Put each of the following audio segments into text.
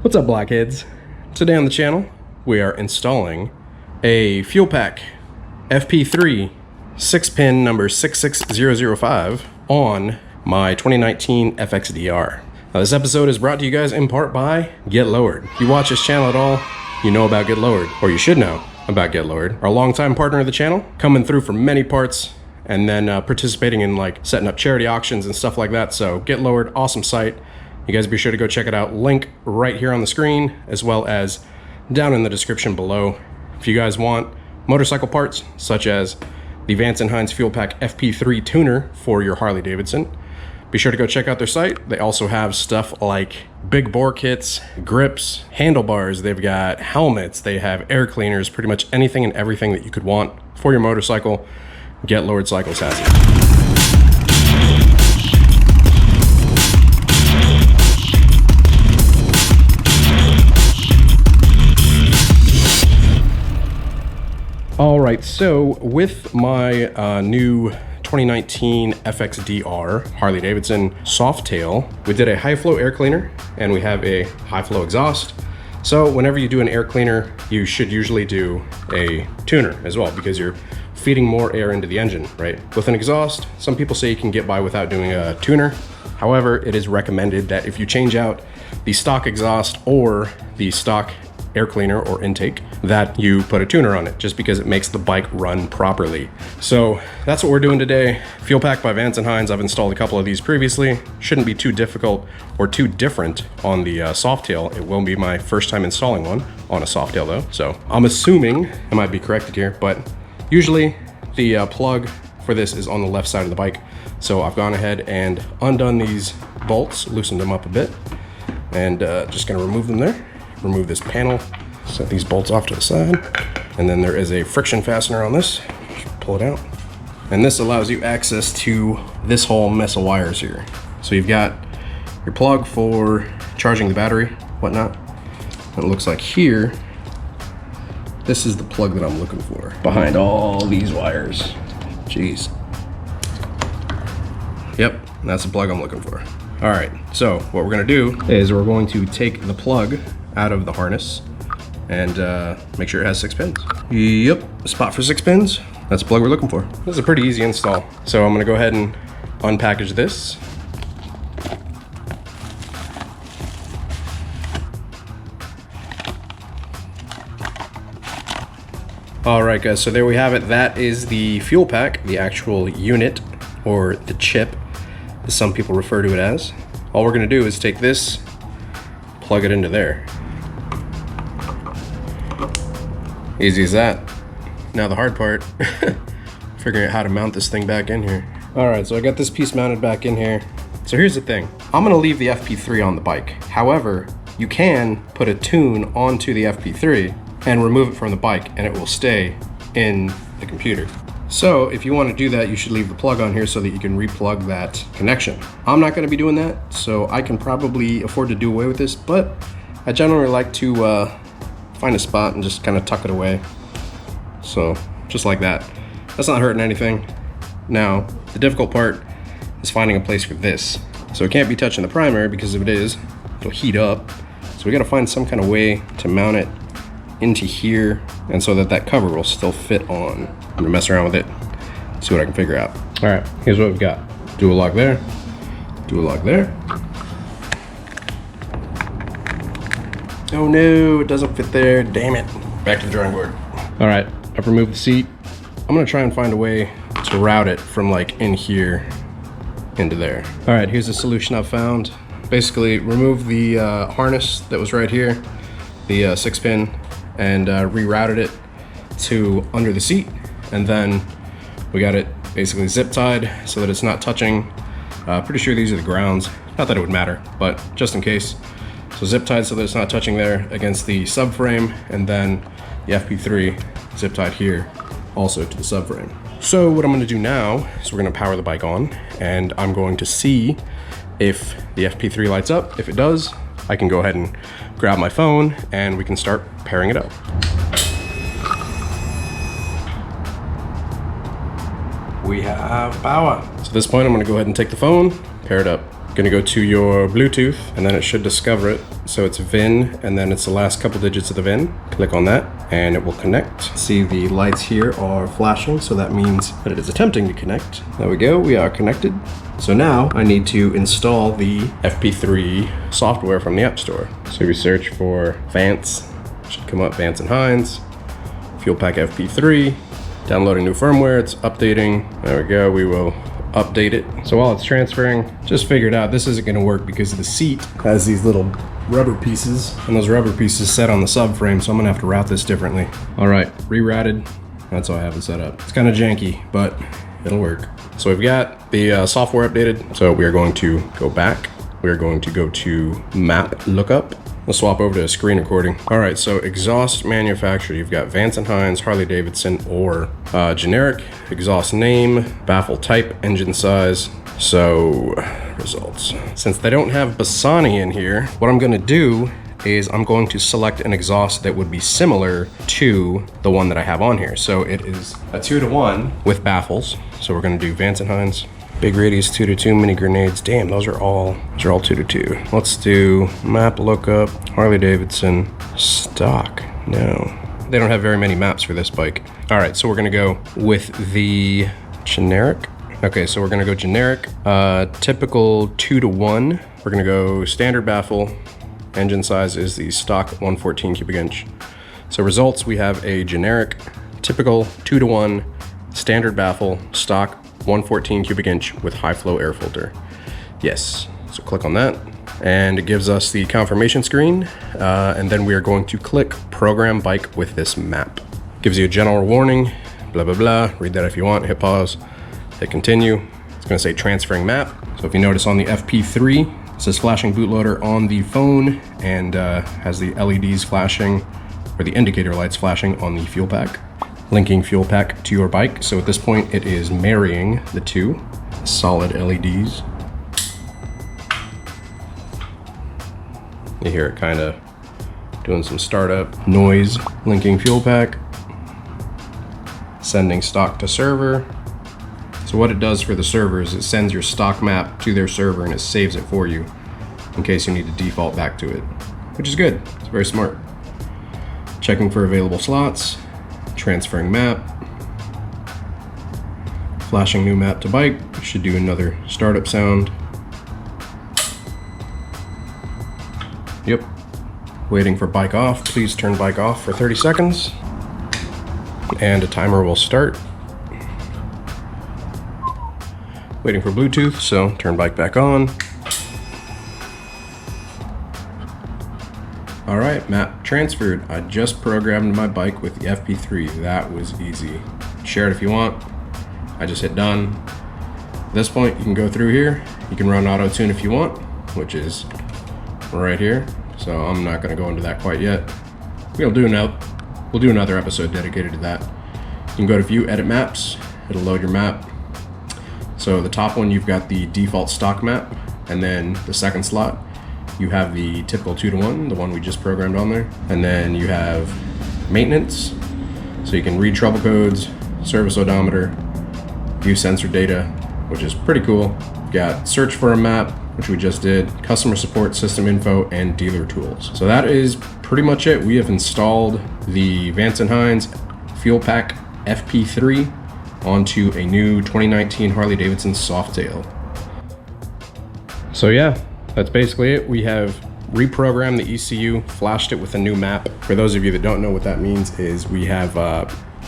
What's up, Blockheads? Today on the channel, we are installing a FuelPak FP3 6-pin number 66005 on my 2019 FXDR. Now, this episode is brought to you guys in part by Get Lowered. If you watch this channel at all, you know about Get Lowered, or you should know about Get Lowered. Our longtime partner of the channel, coming through for many parts, and then participating in like setting up charity auctions and stuff like that. So Get Lowered, awesome site. You guys be sure to go check it out. Link right here on the screen, as well as down in the description below. If you guys want motorcycle parts, such as the Vance Hines FuelPak FP3 tuner for your Harley-Davidson, be sure to go check out their site. They also have stuff like big bore kits, grips, handlebars. They've got helmets. They have air cleaners, pretty much anything and everything that you could want for your motorcycle. Get Lowered Cycles has it. All right, so with my new 2019 FXDR Harley-Davidson Softail, we did a high flow air cleaner and we have a high flow exhaust. So whenever you do an air cleaner, you should usually do a tuner as well, because you're feeding more air into the engine, right? With an exhaust, some people say you can get by without doing a tuner. However, it is recommended that if you change out the stock exhaust or the stock air cleaner or intake, that you put a tuner on it, just because it makes the bike run properly. So that's what we're doing today. FuelPak by Vance Hines. I've installed a couple of these previously. Shouldn't be too difficult or too different on the Softail. It will be my first time installing one on a Softail though. So I'm assuming, I might be corrected here, but usually the plug for this is on the left side of the bike. So I've gone ahead and undone these bolts, loosened them up a bit, and just gonna remove them there. Remove this panel, set these bolts off to the side, and then there is a friction fastener on this. Just pull it out, and this allows you access to this whole mess of wires here. So you've got your plug for charging the battery, whatnot. And it looks like here, this is the plug that I'm looking for behind all these wires. Jeez. Yep, that's the plug I'm looking for. All right, so what we're gonna do is we're going to take the plug out of the harness and make sure it has 6 pins. Yep, a spot for 6 pins. That's the plug we're looking for. This is a pretty easy install. So I'm gonna go ahead and unpackage this. All right, guys, so there we have it. That is the FuelPak, the actual unit, or the chip, as some people refer to it as. All we're gonna do is take this, plug it into there. Easy as that. Now the hard part, figuring out how to mount this thing back in here. All right, so I got this piece mounted back in here. So here's the thing. I'm gonna leave the FP3 on the bike. However, you can put a tune onto the FP3 and remove it from the bike, and it will stay in the computer. So if you want to do that, you should leave the plug on here so that you can replug that connection. I'm not going to be doing that, so I can probably afford to do away with this, but I generally like to find a spot and just kind of tuck it away. So just like that. That's not hurting anything. Now, the difficult part is finding a place for this. So it can't be touching the primary, because if it is, it'll heat up. So we got to find some kind of way to mount it into here, and so that that cover will still fit on. I'm gonna mess around with it, see what I can figure out. All right, here's what we've got. Do a lock there, do a lock there. Oh no, it doesn't fit there, damn it. Back to the drawing board. All right, I've removed the seat. I'm gonna try and find a way to route it from like in here into there. All right, here's the solution I've found. Basically, remove the harness that was right here, the 6-pin, and rerouted it to under the seat, and then we got it basically zip tied so that it's not touching. Pretty sure these are the grounds, not that it would matter, but just in case. So zip tied so that it's not touching there against the subframe, and then the FP3 zip tied here also to the subframe. So what I'm going to do now is we're going to power the bike on, and I'm going to see if the FP3 lights up. If it does, I can go ahead and grab my phone and we can start pairing it up. We have power. So at this point, I'm gonna go ahead and take the phone, pair it up. Gonna go to your Bluetooth, and then it should discover it. So it's VIN, and then it's the last couple digits of the VIN. Click on that, and it will connect. See, the lights here are flashing, so that means that it is attempting to connect. There we go, we are connected. So now I need to install the FP3 software from the App Store. So we search for Vance, should come up, Vance and Hines, FuelPak FP3, downloading new firmware, it's updating. There we go, we will update it. So while it's transferring, just figured out this isn't gonna work because the seat has these little rubber pieces, and those rubber pieces set on the subframe, so I'm gonna have to route this differently. All right, rerouted, that's how I have it set up. It's kind of janky, but it'll work. So we've got the software updated, so we are going to go back. We are going to go to map lookup. We'll swap over to a screen recording. All right, so exhaust manufacturer, you've got Vance and Hines, Harley-Davidson, or generic, exhaust name, baffle type, engine size. So results. Since they don't have Bassani in here, what I'm gonna do is I'm going to select an exhaust that would be similar to the one that I have on here. So it is a 2-to-1 with baffles. So we're gonna do Vance and Hines. Big radius 2-to-2 mini grenades. Damn, those are all 2-to-2. Let's do map lookup, Harley-Davidson, stock. No, they don't have very many maps for this bike. All right, so we're gonna go with the generic. Okay, so we're gonna go generic, typical 2-to-1. We're gonna go standard baffle. Engine size is the stock 114 cubic inch. So results, we have a generic, typical 2-to-1, standard baffle, stock 114 cubic inch with high flow air filter. Yes, so click on that, and it gives us the confirmation screen, and then we are going to click program bike with this map. Gives you a general warning, blah, blah, blah. Read that if you want, hit pause, hit continue. It's gonna say transferring map. So if you notice on the FP3, it says flashing bootloader on the phone, and has the LEDs flashing, or the indicator lights flashing on the FuelPak. Linking FuelPak to your bike. So at this point, it is marrying the two solid LEDs. You hear it kind of doing some startup noise. Linking FuelPak, sending stock to server. So what it does for the server is it sends your stock map to their server and it saves it for you in case you need to default back to it, which is good. It's very smart. Checking for available slots. Transferring map, flashing new map to bike. Should do another startup sound. Yep. Waiting for bike off. Please turn bike off for 30 seconds. And a timer will start. Waiting for Bluetooth, so turn bike back on. All right, map transferred. I just programmed my bike with the FP3. That was easy. Share it if you want. I just hit done. At this point, you can go through here. You can run auto tune if you want, which is right here. So I'm not gonna go into that quite yet. We'll do another episode dedicated to that. You can go to view, edit maps. It'll load your map. So the top one, you've got the default stock map, and then the second slot, you have the typical 2-to-1, the one we just programmed on there. And then you have maintenance. So you can read trouble codes, service odometer, view sensor data, which is pretty cool. You've got search for a map, which we just did, customer support, system info, and dealer tools. So that is pretty much it. We have installed the Vance & Hines FuelPak FP3 onto a new 2019 Harley-Davidson Softail. So yeah, that's basically it. We have reprogrammed the ECU, flashed it with a new map. For those of you that don't know what that means is we have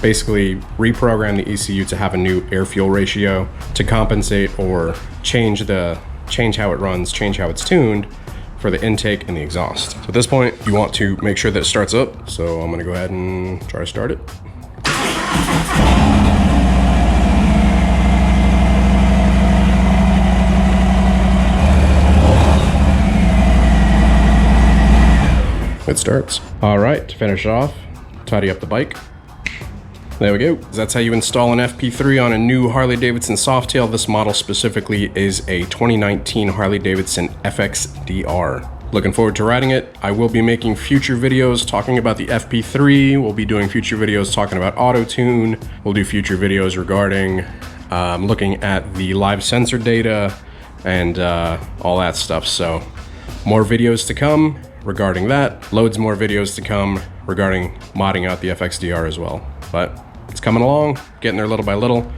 basically reprogrammed the ECU to have a new air-fuel ratio to compensate or change how it runs, change how it's tuned for the intake and the exhaust. So at this point, you want to make sure that it starts up. So I'm gonna go ahead and try to start it. It starts. All right, to finish off, tidy up the bike. There we go. That's how you install an FP3 on a new Harley-Davidson Softail. This model specifically is a 2019 Harley-Davidson FXDR. Looking forward to riding it. I will be making future videos talking about the FP3. We'll be doing future videos talking about auto-tune. We'll do future videos regarding looking at the live sensor data, and all that stuff. So more videos to come regarding that. Loads more videos to come regarding modding out the FXDR as well. But it's coming along, getting there little by little,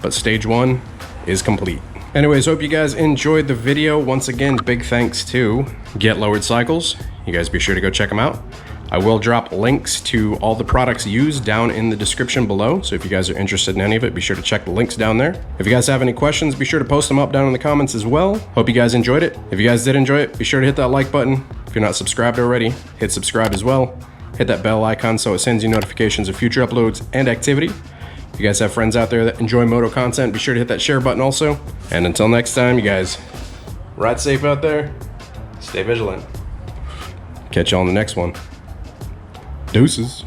but stage 1 is complete. Anyways, hope you guys enjoyed the video. Once again, big thanks to Get Lowered Cycles. You guys be sure to go check them out. I will drop links to all the products used down in the description below. So if you guys are interested in any of it, be sure to check the links down there. If you guys have any questions, be sure to post them up down in the comments as well. Hope you guys enjoyed it. If you guys did enjoy it, be sure to hit that like button. If you're not subscribed already, hit subscribe as well. Hit that bell icon so it sends you notifications of future uploads and activity. If you guys have friends out there that enjoy moto content, be sure to hit that share button also. And until next time, you guys, ride safe out there. Stay vigilant. Catch you on the next one. Deuces.